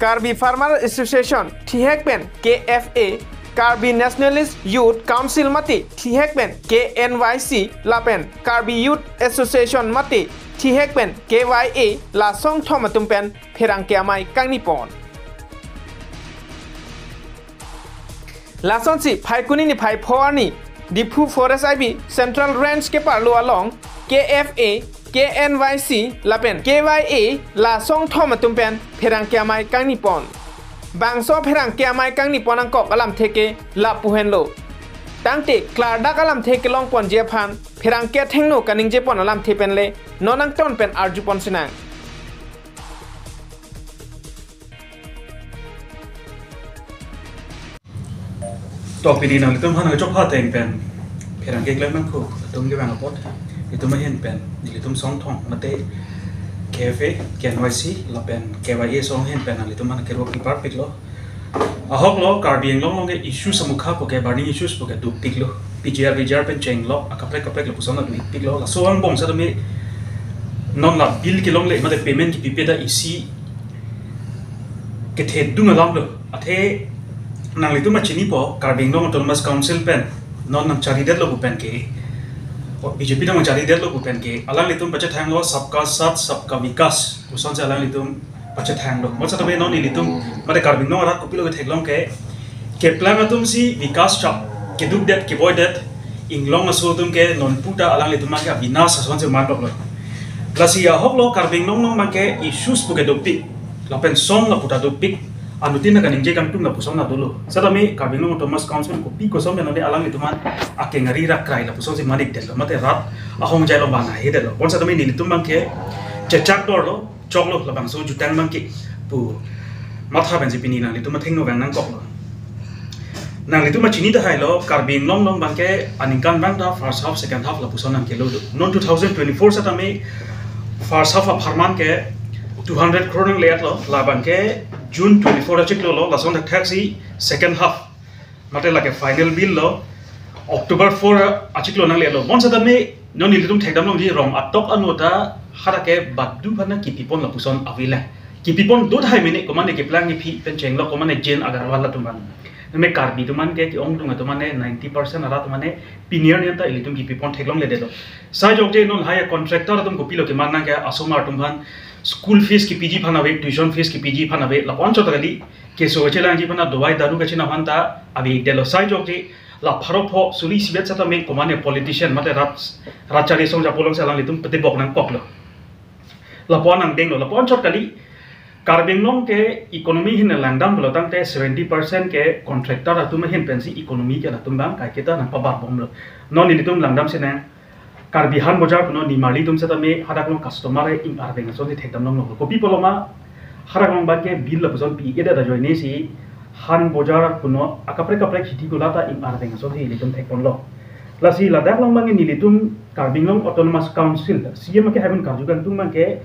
Karbi Farmer Association Thihekpen KFA Karbi Nationalist Youth Council Mati Thihekpen KNYC Lapen Karbi Youth Association Mati Thihekpen KYA La Song Thomatumpen Pherang Kiamai Kangnipon La Sonsi Phai Kunini Phai Phawani Dipu Forest IB Central Range ke parlo along KFA KNYC Lapen KYA La Song Thomatumpen Pherang Kiamai Kangnipon Bangso Pherang Kiamai Kangnipon angkop alam theke La Puhenlo Tangte Klardak alam theke long pon Jepan Pherang Kia Thengno Kaning Jepon alam thepenle Nonang ton pen Arjupon Sinangต่อไปนี้นะลิตุ้มพันธุ์จบผ้าแต่งเป็นเพลังเก่งเลยมั้งครูลิตุ้มจะแบ่งกับพอดลิตุ้มไม่เห็นเป็นลิตุ้มสองทองมาเตะเคฟเอแกนไวซีเราเป็นแกวเอสองเห็นเป็นลิตุ้มมันเกี่ยวกับปีพาร์ทปิกล้อฮอกล้อการเบียงล้อเกอิชชูสมุขะพวกแกบาร์ดิ้งอิชชูสพวกแกดูปิกล้อPGR เป็นเจงล้อกับเพลกเราผู้สอนดูปิกล้อละส่วนบ่งซะตรงนี้นอนหลับบิลกิโลเลยมาแต่ payment กี่ปีเป็นได้อีซีเกเทดดุงล้อเลยอาเทnang itu macam ni po, Karbing Long Autonomous Council pen, non nang cari dia logo pen ke, BJP nang cari dia logo pen ke, alang itu baca thang lo sabka sat, sabka vikas, usan se alang itu baca thang lo, macam tu non ini itu, macam Karbing Long arak kopi logo theglong ke plan atum si vikas chap, ke duk det, ke boy det, inglong asul tum ke non puta alang itu macam binas usan se mandok lo, lasi ya hok lo Karbing Long nang macam issues bukan dopik, lapen song la puta dopik. Anu tina kan injek kan tung na pusong na dulu. Sadami Karbing Long Autonomous Council ko pi ko som na de alang itu man ake ngari rak krai la pusong si manik del. Mate rat ahong jai lo bana he del. Bon sadami ni litum man ke cecak dor lo chok lo la bang so jutang man ke pu matha ben sipini na litum ma theng no bang nang kok lo. Nang litum ma chini da hai lo Karbing Long long bang ke aningkan bang da first half second half la pusong nang ke lo. Non 2024 sadami first half of Harman ke 200 crore nang liat lo la bang ke June 24 achik lo lason the taxi second half mate like a final bill lo October 4 achik lo nang le lo bon sada me non nilitum thekdam lo di rom atok anota harake baddu phana kipipon la puson avila kipipon dot hai mene komane ke plan ni phi pen cheng lo komane jen agarwal la tuman me karbi tuman ke ong tunga tumane 90% ara tumane pinier ne ta ilitum kipipon theklong le de lo sai jok je non haya contractor tum ko pilo ke manna ke asomar tumhan school fees ki PG phanawe tuition fees ki PG phanawe la poncho tagali ke so chelang ji phana dowai daru ka china phanta abi delo sai jok ji la pharo pho suli sibet sata me komane politician mate rachari songja polong salang litum pete bok nang kok lo la pon nang deng lo la poncho tali Karbing Long ke economy hin langdam lo tang te 70% ke contractor atum hin pensi economy ke la tumbang kai kita nang pabar bom lo non ni tum langdam sene Karbihan bojar kuno ni mali tum seta me hadak long customer e in arveng so ni thekdam long lo kopi poloma harak long bagge bill la boson pi eda da joine si han bojar kuno akapre kapre khiti gulata in arveng so ni litum thekon lo lasi ladak long bangi ni litum Karbing Long Autonomous Council CM ke haven karjugan tum ke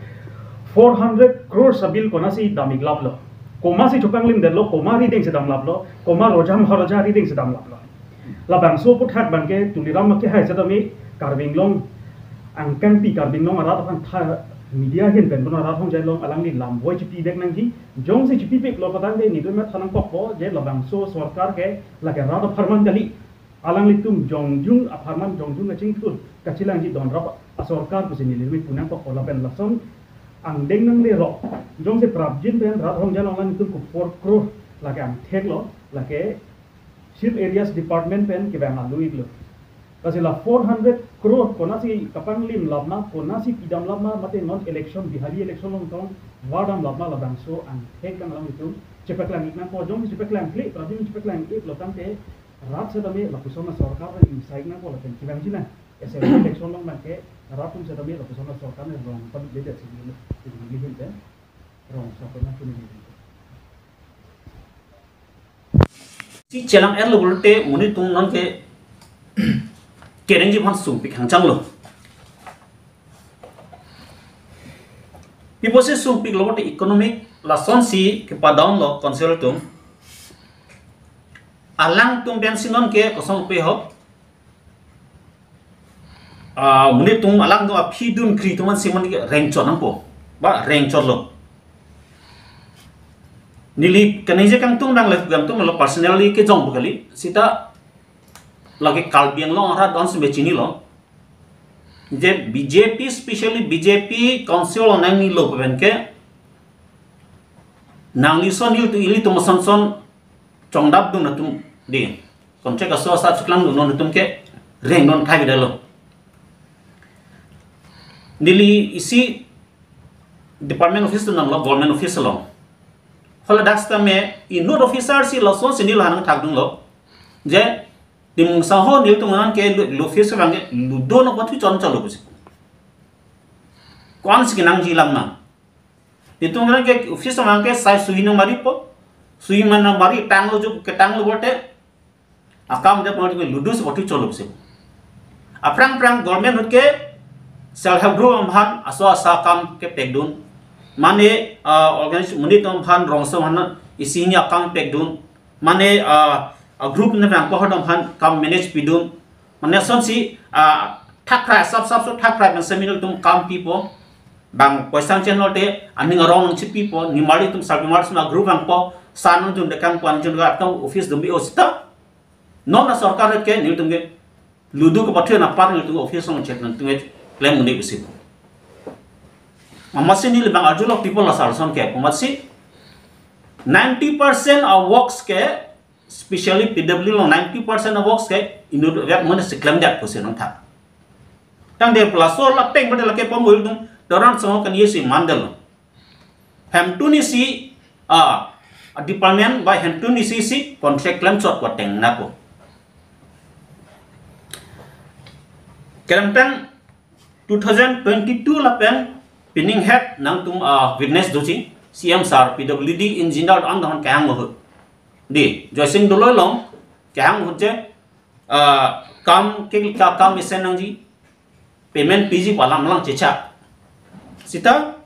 400 crore sabil kona si damig lap lo koma si chokang lim del lo koma ri ding se dam lap lo koma rojam haraja ri ding se dam lap lo la bang so put hat bange tuliram ke hai seta me Karbing Long angkan pi Karbing Long arat kan tha media hin pen bona arat hong jai long alang ni lam voi chipi bek nang ji jong se chipi bek lo patang de ni do met thanang pok po je labang so sarkar ke la ke rat farman dali alang li tum jong jung aparman jong jung aching tun kachilang ji don rap a sarkar ku se ni li punang pok la pen lason ang deng nang le ro jong se prap jin pen rat hong jai long lan tum ku 4 crore la ke ang thek lo la ke ship areas department pen ke bang alu iglo kasi la 400 crore kona si kapang lim labna kona si pidam labna mate non election bihari election long tong wadam labna labang so ang thek lang lang itu cepet lang ikna ko jong cepet lang klik rajin cepet lang ik lotang te rat se dami la pusona sarkar ri insight na ko la pen kibang jina ese election long man ke rat tum se dami la pusona sarkar ne rong pan de de se ni hin te rong sa ko na tu ni si chelang er lo bulte muni tung non ke Kereng ji phan sung pik hang chang lo people se sung pik lo economic la son si ke pa down lo council tum alang tung den sinon ke kosong pe hop muni tung alang do phi dun kri tuman simon ke reng chon nang po ba reng chon lo nili kanije kang tung dang le gam tung lo personally ke jong bukali sita lagi kalbiang lo ara don se bechini lo je BJP especially BJP council nang ni lo ben ke nang li son il tu ili tu son son chong dap dung na tum di konche ka so sa chuklang dung non tum ke reng non khai bidalo nili isi department office nang lo government office lo hola daksta me i node officer si lo so sinil hanang thak dung lo je dim sa ho nil tu ngan ke lo office bang ke lu do no pathu chon chalo ku kon si nang ji lam na itu ngan ke office bang ke sai sui no mari po sui man na mari tang lo ju ke tang lo bote akam de pon ke ludu se pathu chalo ku aprang prang government hot ke self help group amhan aso asa kam ke pekdun mane organization munit tom phan rongso han isinya kam pekdun mane a group ne rang ko hodom phan kam manage pidun mane son si thakra sab so thakra ban seminar tum kam pipo bang poisang channel te aning arong chi pipo ni mari tum sabi mars na group ang po sanong jun de kam kwan jun ga tam office dum bi osta non na sarkar ke ni tum ge ludu ko pathe na par ni tum office song chet na tum claim munit bisi Mamasi ni lebang ajul of people asal son ke mamasi 90% of works ke especially PW lo 90% of works ke inu yak mana seklaim dak ko senong tha tang de plus so la peng bade la ke pom dum doran so kan yesi mandal ham tu ni si a department by ham tu ni si contract claim shot ko teng na ko kerang 2022 la pen pinning head nang tum witness doji CM sar PWD engineer ang don kang mo di joising doloi long kang ho je kam ke kam isen nang ji payment PG palam lang checha sita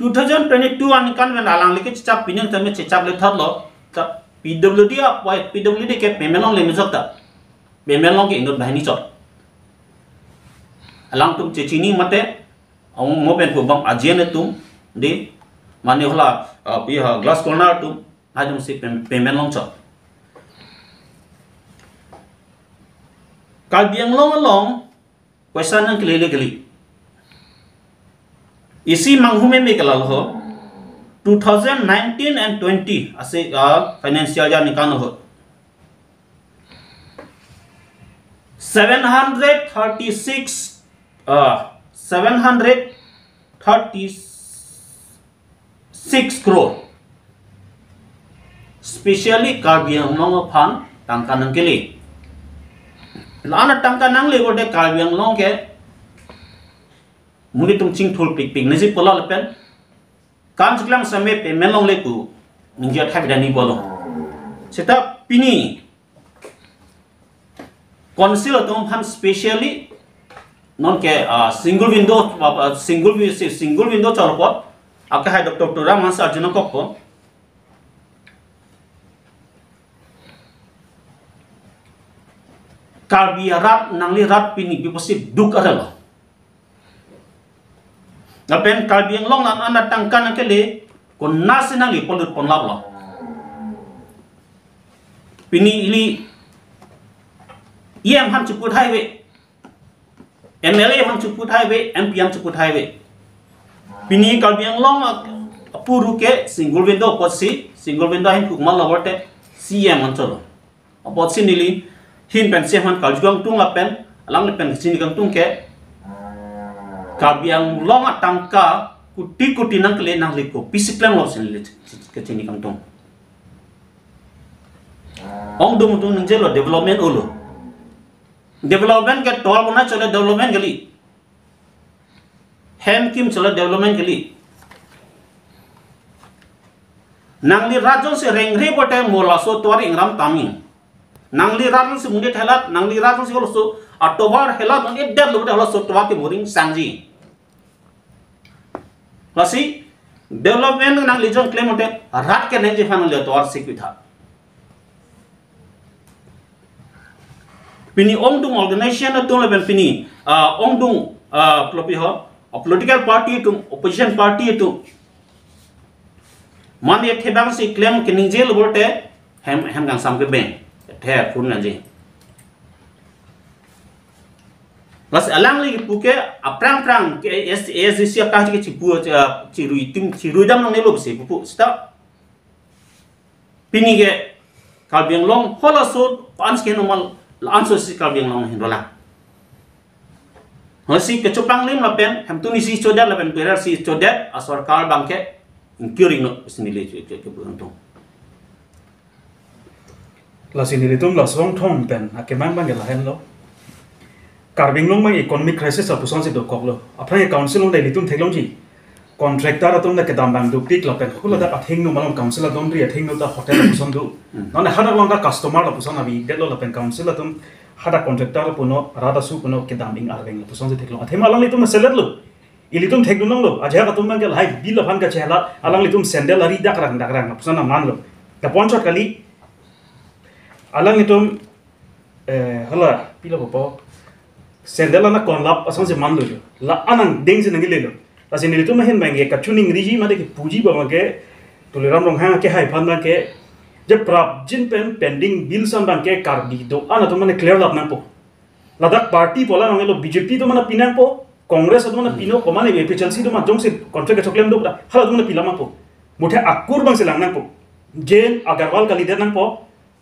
2022 an kan wen alang like checha pinning tame checha le thar lo PWD PWD ke payment long le mi jota payment long ke indot bahini chot alang tum chechini mate ông mo ben ko bang ajen tum de mane hola pi glass corner tum ajum si payment long chot kal biang long question nang kele kele isi manghume me kalal ho 2019 and 20 ase financial year nikan ho 736 crore specially Karbiang long phan tangka nang kele lana tangka nang le gode Karbiang long ke muni tum ching thul pik pik nasi pola lepen kam siklang same payment long le ku ninja thak dani bolo seta pini conceal tum phan specially non ke single window chorpo aka hai Dr. Raman Sarjuna kokko Karbi rat nangli rat pini biposi duk adalo ngapen Karbi yang long nan anak tangkan kele kon nasi nangli polut pon lablo pini ili yem han chuput highway MLA ham chuput highway, MP ham chuput highway. Pini Karbi yang long puru ke single window potsi, single window hin kukmal labote CM mancolo. Potsi nili hin pen sehan kaljuang tung lapen, alang lepen sini kang tung ke Karbi yang long atangka kuti nang kele nang liko pisiklang lo sini ke sini kang tung. Ong dum tung njelo development ulu. Development ke tol mana chole development kali hem kim chole development kali nangli rajon se rengre bote mola so twari ingram taming nangli rajon se munde thelat nangli rajon se so october helat on edder lobe holo so twa ke boring sangji lasi development nangli jon claim ote rat ke nje fan le twar sikitha Pini ongdung organization atau level pini ongdung political party itu opposition party itu man ye thebang si claim kining jail bolte hem gang sam ke ben the kun na je las alang li puke aprang ke SSC ka ke chipu chiru dam nang ne lo se pu sta pini ke kalbiang long hola so ans ke normal answer si kalbiang long hindola hasi ke chopang lim la pen ham tu ni si chodat la pen berar si chodat asor kal bangke inquiring no sinile ke buntung la sinile tum la song thong pen ake mang bang la hen lo karbing long mang economic crisis a puson si do kok lo apra council long dai litum theklong ji contractor atum na ke dam bang du pik la pen khula da athing no malom council dom ri athing no da hotel puson du non hada long da customer la puson abi det lo la pen council atum hada contractor puno rada su puno ke daming arveng la puson si theklong athema lang litum selet lo ilitum thekdum long lo aja ka tum bang ke lai bil la phan ka chela alang litum sandal ari dak rang la puson na man lo da ponchot kali alang litum hala pila ko sendela na kon lap asang se man lo la anang ding se nang le lo la se ni tu ma hen bang ke kachuning riji ma de ke puji ba ma ke toleram rong ha ke hai phan ma ke je prap jin pen pending bill san bang ke kar di do ana to mane clear lap na po ladak party pola nang lo BJP to mana pinang po congress to mana pino ko mane PCLC to ma jong se contract choklem do hala to mana pilama po muthe akur bang se lang na po jen agarwal ka leader nang po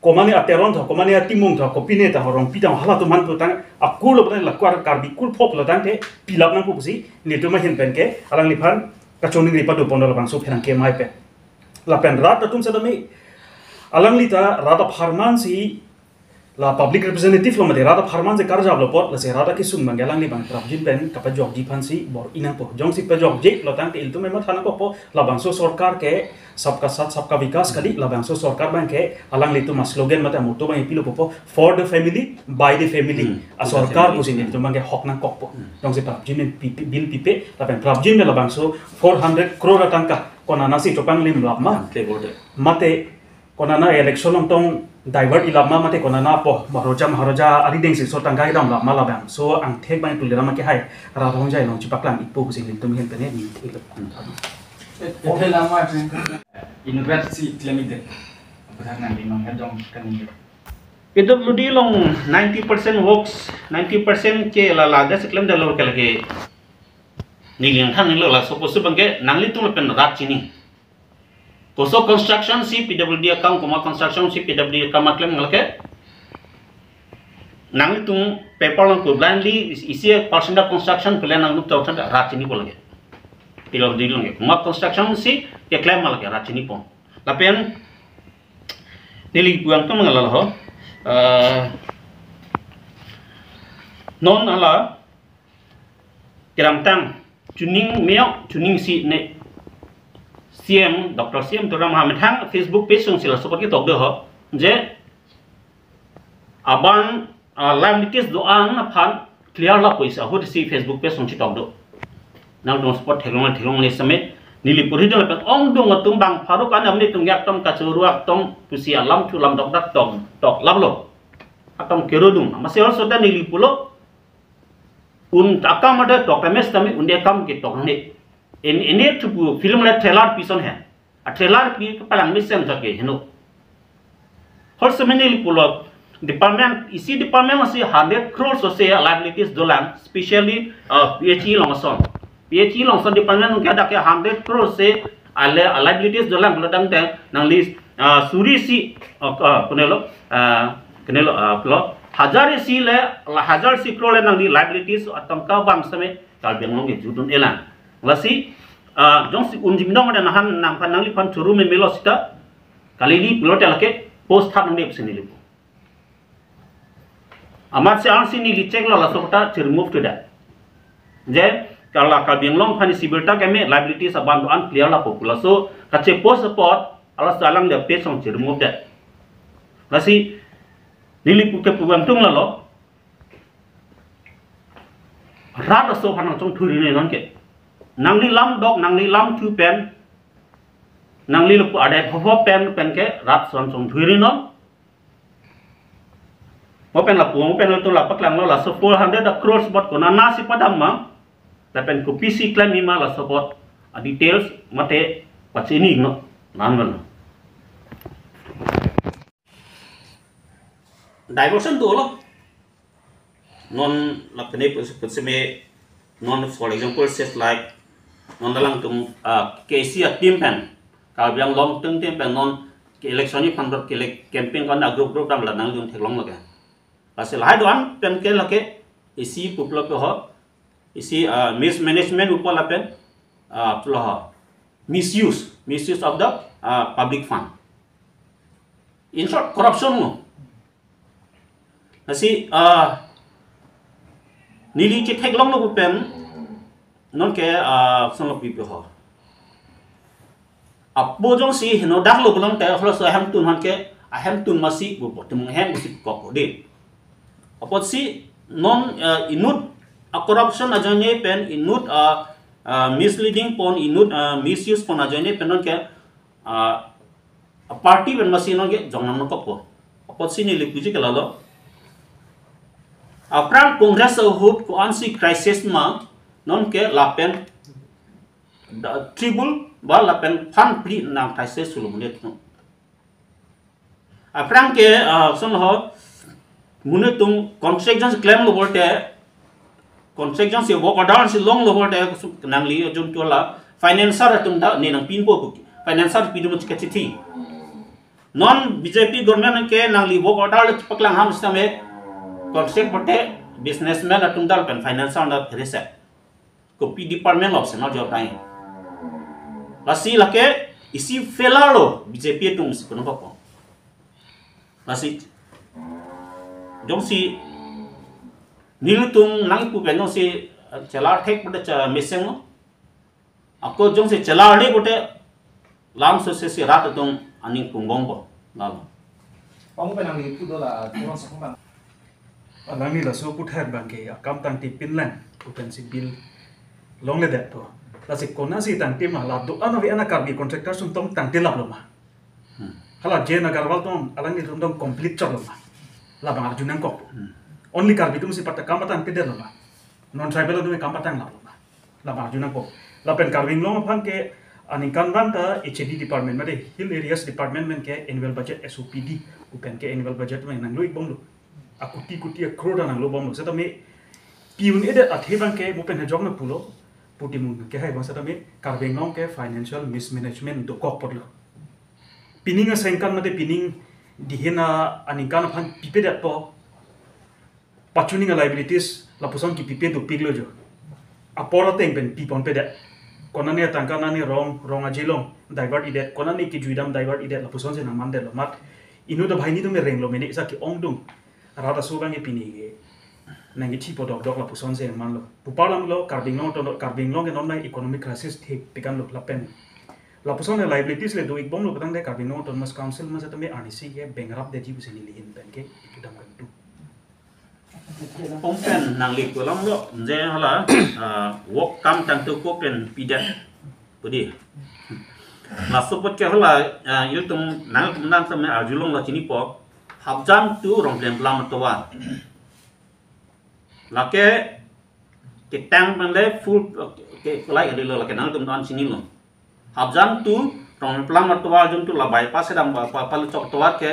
komane ateron tho komane atimung tho kopine ta horong pitang hala to man to tang akul lo la kwar karbi kul phop lo tang te pilap nang pusi ni to ma hin pen ke alang liphan ka choning ri pa do pondol bang so pherang ke mai pe la pen rat tum sa dami alang lita rada pharman si la public representative lo mate rada pharman se karja lo pot la se rada ki sun mangalang ni bang prabjin pen ka pa jog ji phan si bor inang po jong si pa jog je lo tang te il to me ma thana ko po la bang so sarkar ke सबका साथ सबका विकास करी लाभांशो सरकार बैंक है अलांग लेतो मा स्लोगन मते मोटो बा इपिलो पोपो for the family by the family आ सरकार पुसिन तो मांगे हक ना कपो दंग से प्राप्त जिन बिल पिपे लाबेन प्राप्त जिन लाभांशो 400 करोड़ टंका कोना नासी टोपांग लिम लाबमा मते कोना ना इलेक्शन तंग डाइवर्ट इलामा मते कोना ना पो महाराजा आदि देंग से सो टंगा इदाम लाबमा लाबाम सो आं थेक बाय तुलेरा मा के हाय राधों जाय नं चिपाकलां इपो पुसिन लिम तुम हेन तने नि थेलो Oke lama university klamide pertahanan di mang hedong kan ini PWD long 90% works 90% ke la da seklem da lo ke lage ni yang kan lo la suppose bangke nangli tu pen rat chini koso construction si PWD account koma construction si PWD account klem ngalke nangli tu paper long ko blindly isi percent construction plan nang lu ta rat chini ko lage pilot di lagi, mak construction si ya klaim malah ya racini pon. Lapen nili buang tu mengalah ho, non ala kiram tang tuning meok tuning si ne CM Dr. CM tu ramah metang Facebook page sung sila support kita tok ho, je aban live nikis doan aphan clear lah poisa ho si Facebook page sung citok do. Nang dong sport thelong le same nili puri dong pen ong dong atum bang faru kan amni tung yak tom ka churuak tom pusia lam chu lam dok dak tok lam lo atom kerodung masih also dan nili pulo un takam ada tok mes tami unde kam ke tok ne ini tu film le trailer pison hai a trailer pi palang ni sem thake heno hor समय nili pulo department isi department masih 100 crores se liabilities dolan especially PHE longson PHE langsung department nungki ada ke 100 crore se liabilities dalam belakang teh nang list suri si kenelo plo hajar si le hajar si crore nang di liabilities atau kau bang same kalau biang nongki judun elan lasi jong si unjim dong ada nahan nang panang li pan curu memelo sita kali ini pilot elake post hak nang sini lipu amat se ang sini licek lo langsung kita remove tu dah je kalau kabiang long pani siberta kami liabilities abandoan clear la popula so kace post support alas dalam dia page song remove that lasi nilipu ke puang tung la lo rada so hanang chong thuri ne non ke nangli lam dog nangli lam thu pen nangli lu ada ho pen ke rat son chong thuri no mo pen la puang pen tu la paklang lo la so 400 crores bot ko na si padam ma Lapen ko PC claim ima la support details mate pachini no nan diversion tu lo non la pene perseme non for example says like non dalang tum KC a team pen ka biang long term team pen non election ni pan ke campaign kan group dam la nang dum thlong la ka asal hai doan pen ke la ke isi puplo pe ho isi mismanagement upar la pen plo misuse of the public fund. In short, corruption mo. Kasi nili ci tek long lo pen non ke son lo pipi ho. Apo jong si no dak lo long te holo so ham tun han ke ham tun masi bu tum ham si ko de. Apo si non inut corruption ajane pen inut misleading pon inut misuse pon ajane pen non ke party pen masi non ke jong nam ko po. Apo si ni lipuji ke lalo Apran Congress hut ko ansi crisis ma non ke lapen tribal ba lapen fan pri na crisis sulu munet no. Apran ke son ho munet tung construction claim lo bolte construction se work order se long lo bolte nang li jun to la financer tum da ne nang pin po financer pi dum ke chithi non BJP government ke nang li work order paklang ham stame Konsep bote businessman atum dal pen financial na reset kopi department of senal job time lasi lake isi felalo BJP tum si kono ko lasi jong si nilutung nang pu pen jong si chala thek bote cha meseng no ako jong si chala le bote lam so se rat tung aning punggong bo lalo Ông phải làm gì phụ đó là chúng nó sẽ không bằng Alang ni la so put head bang ke akam tang ti pinlan potensi bill long le dat to la se kona si tang ti ma la do ana vi ana kar bi contractor sum tong tang ti lap lo ma hala je na garwal tong alang ni dong complete chor lo ma la bang arjunan ko only kar bi tum si patta kam tang ti de lo ma non tribal do kam tang la lo ma la bang arjunan ko la pen kar wing long phan ke aning kan ban ta HD department ma de hill areas department men ke annual budget SOPD upen ke annual budget men nang loi bom lo akuti crore nang lo bom sa tame piun ede athebang ke mupen ha jong na pulo putimun ke hai bang sa tame karbeng long ke financial mismanagement do kok podlo pining a sengkan mate pining dihena aninkan phan pipe dat po pachuning liabilities la puson ki pipe do piglo jo apora teng pen pipon pe dat konane tangkana ni rong ajilong divert idet konane ki juidam divert idet la puson se nang mande lo mat inu da bhaini to me reng lo meni sa ki ongdung rata subang ipini ge nangi tipo dok la puson se man lo pupalam lo karbing long ke non mai economic crisis thik pikan lo lapen la puson le liabilities le do ik bom lo patang de karbing long autonomous council ma satame RDC ke bengrap de ji buseni lihin ben ke ikudam kan tu Pompen nang li ko long lo je hala work kam tang tu ko pen pidat pudi la support ke hala il tum nang sama ajulong la chini po habjam tu rong lem lam towa lake ke tang bande full ke lai ade lo lake nang tum dan sini lo habjam tu rong lam towa jum tu la bypass dam pa lu chok towa ke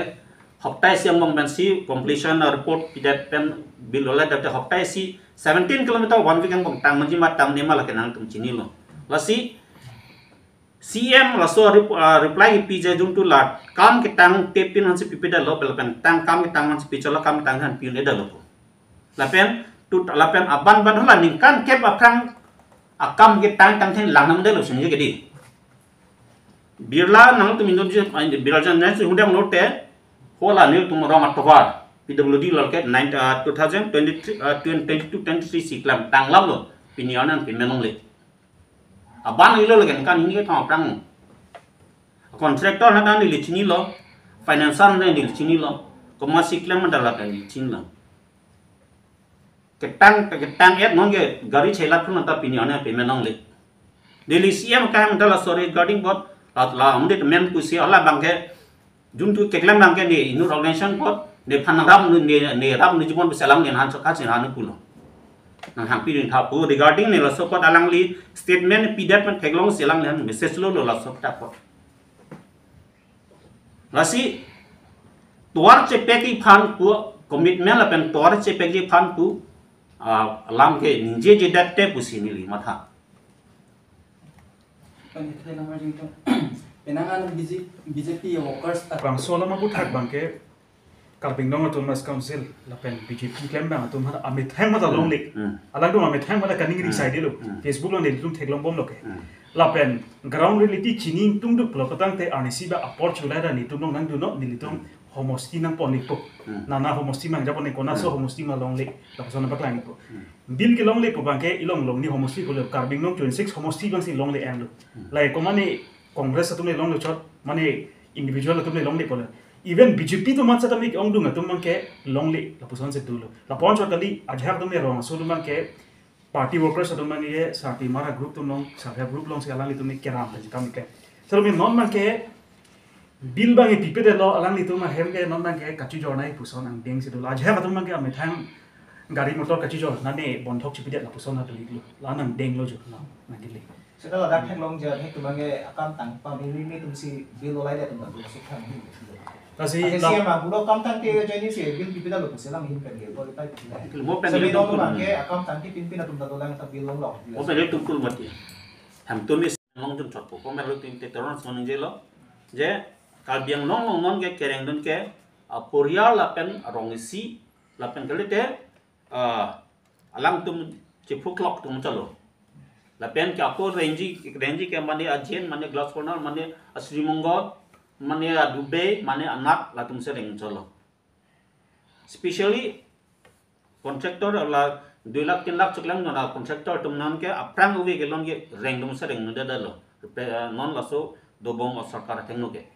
hoptai siam mong ben si completion report pidat pen bilola dat hoptai si 17 km 1 week bong tang manji mat tam nema lake nang tum sini lo la si CM laso reply PJ jum tu la kam ke tang tepin han si pipeda lo pelpen tang kam ke tang han si pichola kam tang han piun eda lo lapen tu lapen aban ban hala ningkan kep aprang akam ke tang ten lang nam de lo sini gedi birla nang tu minut je birla jan nan su hundam note hola nil tu rom atwa PWD lo ke 2023 22 23 siklam tang lam lo pinionan pinmenong le aban ilo lagi kan ini kan orang kontraktor ada di sini lo financer ada di sini lo komasi klaim ada lagi di sini lo ketang et nongge gari celat pun nanti piniannya pemenang le dari siam kan ada sorry guarding bot la amde men kusi ala bangke juntu keklaim bangke di inu organization bot de panaram ne ram ni jumon besalang ne han sokat hanu pulo nang hampi rin thapu regarding ne la sopot alang li statement pidat man theglong selang len message lo la sop ta pot Lasi tuar cepeki fan ku komitmen la pen tuar cepeki fan ku lam ke ninje jedatte pusini li matha. Ite nama jengto. Penangan BJP workers bang sola ma buthak bang ke kalping nong atum mas council la pen BJP claim bang atum hada amit hem mata long lik alang dum amit hem mata kaning ri side lo Facebook lo ne tum theklom bom lo ke la pen ground reality chining tung duk lo katang te anisi ba apor chula da ni tum nong nang du no ni tum homosti nang pon lik po nana homosti mang japon ne kona so homosti ma long lik la pasona baklang po bil ke long lik po bang ke ilong long ni homosti ko le karbing nong 26 homosti bang si long le ang lo lai ko mane Congress atum le long le chot mane individual atum le long le pole even BJP to man sa tamik ong dunga tum man ke long le la puson se tulo la pon chot kali ajhak tum le rong so man ke party workers atum man ye sati mara group tum long sa group long se alang le tum ke ram ta jitam ke so me non man ke bil bang e pipe de lo alang le tum ma hem ke non man ke kachi jor nai puson ang deng se tulo ajhak atum man ke ame thang gari motor kachi jor na ne bon thok chipi de la puson na tulo la nang deng lo jo na gile Setelah dak heng long jar hek tumange akam tang pa ni tum si bil olai da tum da sik khang. kasi Kasi ma bulo kam tang te jani si bil pipida lo selam hin kan ge bol tai. Mo pen Sabi le dong tum tumange akam tang ki pin tum da dolang ta bil long lo. mo pen le tum kul mati ham tum is long tum chot ko me lo tum te toron son je lo je kal biang nong ngon ke kereng dun ke korea la pen rong si la pen kale te alang tum chipu clock tum chalo la pen ke ako renji ke mane ajen mane glass corner mane Sri Mongol mane Dubai mane anak la tum se reng chalo especially contractor la 2 lakh 3 lakh chuklang na contractor tum nam ke aprang uwe ke lon ke reng dum se reng no da lo non la so dobong o sarkar tengno ke